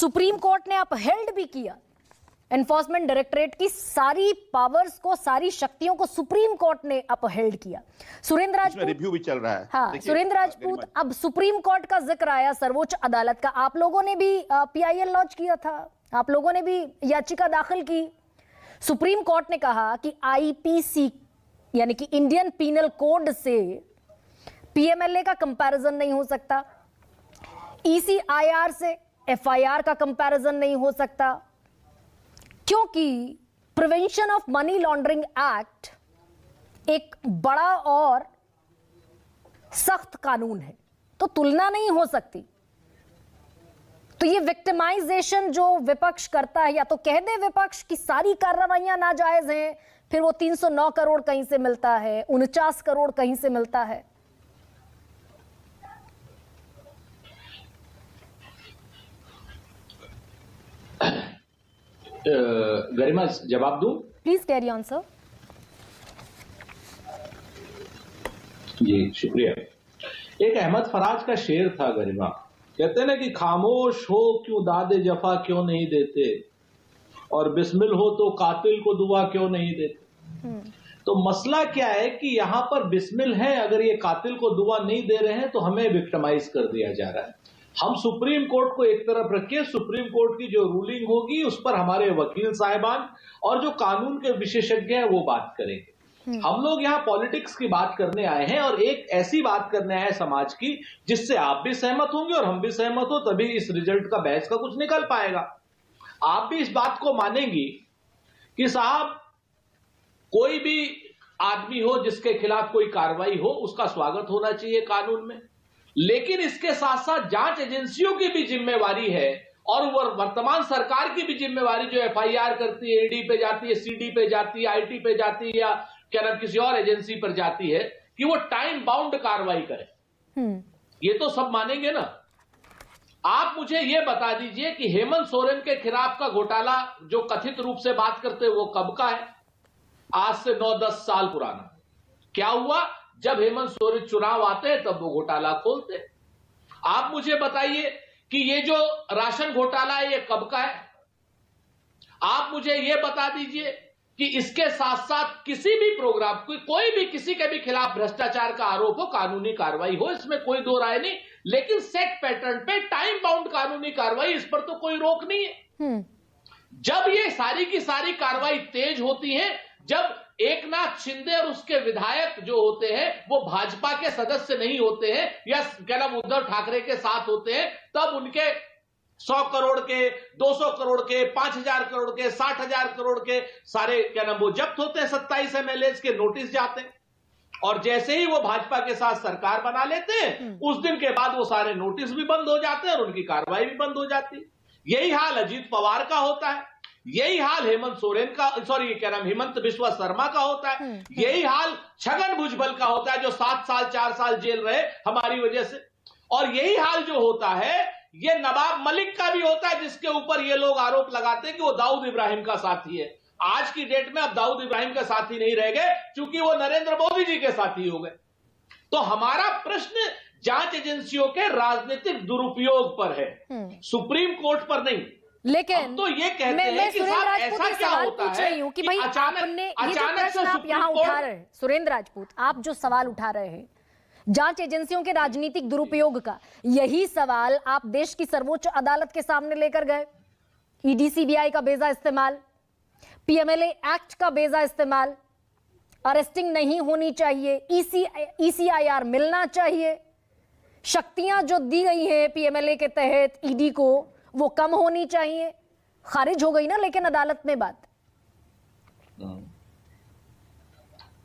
Supreme court ने upheld भी किया। एनफोर्समेंट डायरेक्टरेट की सारी पावर्स को, सारी शक्तियों को सुप्रीम कोर्ट ने अपहेल्ड किया। सुरेंद्र राजपूत रिव्यू भी चल रहा है। हाँ, सुरेंद्र राजपूत, अब सुप्रीम कोर्ट का जिक्र आया, सर्वोच्च अदालत का। आप लोगों ने भी PIL लॉन्च किया था, आप लोगों ने भी याचिका दाखिल की। सुप्रीम कोर्ट ने कहा कि IPC यानी कि इंडियन पीनल कोड से PMLA का कंपैरिजन नहीं हो सकता, ECIR से FIR का कंपैरिजन नहीं हो सकता, क्योंकि prevention of money laundering act एक बड़ा और सख्त कानून है, तो तुलना नहीं हो सकती। तो ये विक्टिमाइजेशन जो विपक्ष करता है, या तो कह दे विपक्ष कि सारी कार्रवाइयां नाजायज हैं, फिर वो 309 करोड़ कहीं से मिलता है, 49 करोड़ कहीं से मिलता है। गरिमा, जवाब दूं? Please carry on sir. जी शुक्रिया। एक अहमद फराज का शेर था गरिमा, कहते ना कि खामोश हो क्यों दादे जफा क्यों नहीं देते, और बिस्मिल हो तो कातिल को दुआ क्यों नहीं देते। तो मसला क्या है कि यहां पर बिस्मिल है, अगर ये कातिल को दुआ नहीं दे रहे हैं तो हमें विक्टिमाइज कर दिया जा रहा है। हम सुप्रीम कोर्ट को एक तरफ रखिए, सुप्रीम कोर्ट की जो रूलिंग होगी उस पर हमारे वकील साहिबान और जो कानून के विशेषज्ञ हैं वो बात करेंगे। हम लोग यहाँ पॉलिटिक्स की बात करने आए हैं, और एक ऐसी बात करने आए हैं समाज की जिससे आप भी सहमत होंगे और हम भी सहमत हो, तभी इस रिजल्ट का बहस का कुछ निकल पाएगा। आप भी इस बात को मानेंगी कि साहब कोई भी आदमी हो जिसके खिलाफ कोई कार्रवाई हो, उसका स्वागत होना चाहिए कानून में, लेकिन इसके साथ साथ जांच एजेंसियों की भी जिम्मेवारी है, और वर्तमान सरकार की भी जिम्मेवारी जो FIR करती है, ED पे जाती है, CD पे जाती है, IT पे जाती है, या क्या नाम किसी और एजेंसी पर जाती है, कि वो टाइम बाउंड कार्रवाई करे। ये तो सब मानेंगे ना। आप मुझे ये बता दीजिए कि हेमंत सोरेन के खिलाफ का घोटाला जो कथित रूप से बात करते हैं वो कब का है? आज से 9-10 साल पुराना। क्या हुआ? जब हेमंत सोरेन चुनाव आते हैं तब वो घोटाला खोलते हैं। आप मुझे बताइए कि ये जो राशन घोटाला है ये कब का है? आप मुझे ये बता दीजिए कि इसके साथ साथ किसी भी प्रोग्राम, कोई भी किसी के भी खिलाफ भ्रष्टाचार का आरोप हो, कानूनी कार्रवाई हो, इसमें कोई दो राय नहीं, लेकिन सेट पैटर्न पे टाइम बाउंड कानूनी कार्रवाई, इस पर तो कोई रोक नहीं है। जब ये सारी की सारी कार्रवाई तेज होती है, जब एकनाथ शिंदे और उसके विधायक जो होते हैं वो भाजपा के सदस्य नहीं होते हैं, या क्या नाम उद्धव ठाकरे के साथ होते हैं, तब उनके 100 करोड़ के, 200 करोड़ के, 5000 करोड़ के, 60,000 करोड़ के सारे क्या नाम वो जब्त होते हैं, 27 MLA के नोटिस जाते हैं। और जैसे ही वो भाजपा के साथ सरकार बना लेते हैं, उस दिन के बाद वो सारे नोटिस भी बंद हो जाते हैं और उनकी कार्रवाई भी बंद हो जाती है। यही हाल अजीत पवार का होता है, यही हाल हेमंत सोरेन का, क्या नाम, हेमंत बिस्वा शर्मा का होता है, यही हाल छगन भुजबल का होता है जो 7 साल 4 साल जेल रहे हमारी वजह से, और यही हाल जो होता है ये नवाब मलिक का भी होता है, जिसके ऊपर ये लोग आरोप लगाते हैं कि वो दाऊद इब्राहिम का साथी है। आज की डेट में अब दाऊद इब्राहिम का साथी नहीं रह गए, क्योंकि वो नरेंद्र मोदी जी के साथी हो गए। तो हमारा प्रश्न जांच एजेंसियों के राजनीतिक दुरुपयोग पर है, सुप्रीम कोर्ट पर नहीं। लेकिन तो ये कहते हैं कि साहब ऐसा क्या होता है कि भाई आपने ये जो प्रश्न आप यहाँ उठा रहे हैं, सुरेंद्र राजपूत, आप जो सवाल उठा रहे हैं जांच एजेंसियों के राजनीतिक दुरुपयोग का, यही सवाल आप देश की सर्वोच्च अदालत के सामने लेकर गए। ED CBI का बेजा इस्तेमाल, PMLA एक्ट का बेजा इस्तेमाल, अरेस्टिंग नहीं होनी चाहिए, ECIR मिलना चाहिए, शक्तियां जो दी गई हैं PMLA के तहत ED को वो कम होनी चाहिए। खारिज हो गई ना लेकिन अदालत में बात?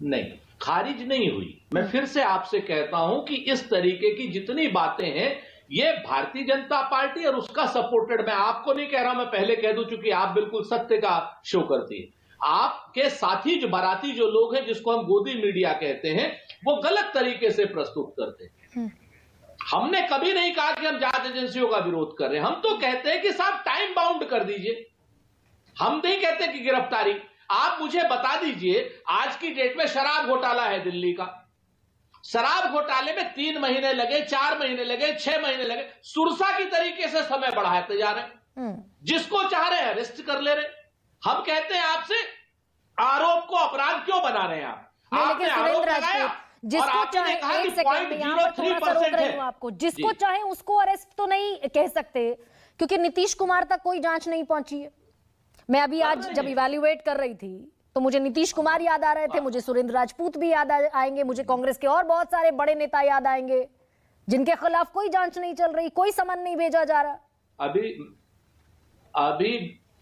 नहीं, खारिज नहीं हुई। मैं फिर से आपसे कहता हूं कि इस तरीके की जितनी बातें हैं ये भारतीय जनता पार्टी और उसका सपोर्टेड, मैं आपको नहीं कह रहा, मैं पहले कह दूं, चूंकि आप बिल्कुल सत्य का शो करती है, आपके साथी जो बाराती जो लोग हैं जिसको हम गोदी मीडिया कहते हैं, वो गलत तरीके से प्रस्तुत करते हैं। हमने कभी नहीं कहा कि हम जांच एजेंसियों का विरोध कर रहे हैं, हम तो कहते हैं कि साहब टाइम बाउंड कर दीजिए। हम नहीं कहते कि गिरफ्तारी। आप मुझे बता दीजिए, आज की डेट में शराब घोटाला है दिल्ली का, शराब घोटाले में 3 महीने लगे, 4 महीने लगे, 6 महीने लगे, सुरसा की तरीके से समय बढ़ाते जा रहे हैं। जिसको चाह रहे हैं अरेस्ट कर ले रहे। हम कहते हैं आपसे, आरोप को अपराध क्यों बना रहे हैं आप? लेकिन सुरेंद्र राजपूत, जिसको चाहे, एक सेकंड में यहाँ पर थोड़ा सा रोक रही हूँ आपको, जिसको चाहे उसको अरेस्ट तो नहीं कह सकते, क्योंकि नीतीश कुमार तक कोई जांच नहीं पहुंची है। मैं अभी आज जब इवैल्यूएट कर रही थी तो मुझे नीतीश कुमार याद आ रहे थे, मुझे सुरेंद्र राजपूत भी याद आएंगे, मुझे कांग्रेस के और बहुत सारे बड़े नेता याद आएंगे जिनके खिलाफ कोई जांच नहीं चल रही, कोई समन नहीं भेजा जा रहा।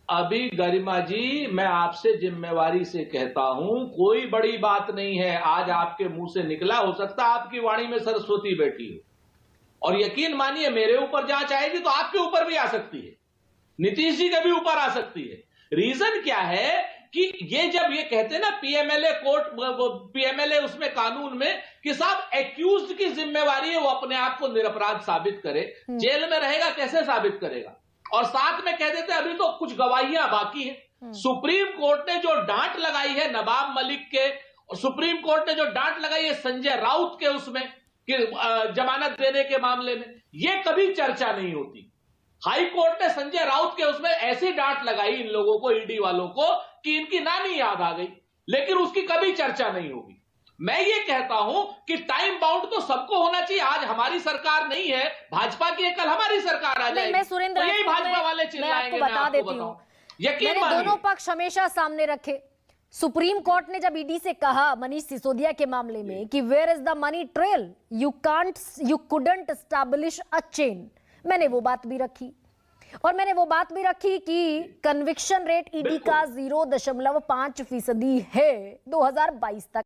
अभी गरिमा जी, मैं आपसे जिम्मेवारी से कहता हूं, कोई बड़ी बात नहीं है। आज आपके मुंह से निकला, हो सकता है आपकी वाणी में सरस्वती बैठी हो, और यकीन मानिए मेरे ऊपर जांच आएगी तो आपके ऊपर भी आ सकती है, नीतीश जी के भी ऊपर आ सकती है। रीजन क्या है कि ये जब ये कहते हैं ना पीएमएलए कोर्ट, पीएमएलए उसमें कानून में कि साहब एक्यूज्ड की जिम्मेवारी है वो अपने आप को निरपराध साबित करे, जेल में रहेगा कैसे साबित करेगा? और साथ में कह देते अभी तो कुछ गवाहियां बाकी हैं। सुप्रीम कोर्ट ने जो डांट लगाई है नवाब मलिक के, और सुप्रीम कोर्ट ने जो डांट लगाई है संजय राउत के उसमें कि जमानत देने के मामले में, ये कभी चर्चा नहीं होती। हाई कोर्ट ने संजय राउत के उसमें ऐसी डांट लगाई इन लोगों को, ईडी वालों को, कि इनकी नानी याद आ गई, लेकिन उसकी कभी चर्चा नहीं होगी। मैं ये कहता हूं कि टाइम बाउंड तो सबको होना चाहिए। आज हमारी सरकार नहीं है, भाजपा की है, कल हमारी सरकार आ जाएगी, मैं सुरेंद्र तो यही भाजपा वाले चिल्लाएंगे। मैं बता देती हूँ, यकीन मैंने दोनों पक्ष हमेशा सामने रखे। सुप्रीम कोर्ट ने जब ईडी से कहा मनीष सिसोदिया के मामले में कि where is the money trail, you couldn't establish a chain, मैंने वो बात भी रखी। और मैंने वो बात भी रखी कि कन्विक्शन रेट ईडी का 0.5% है 2022 तक।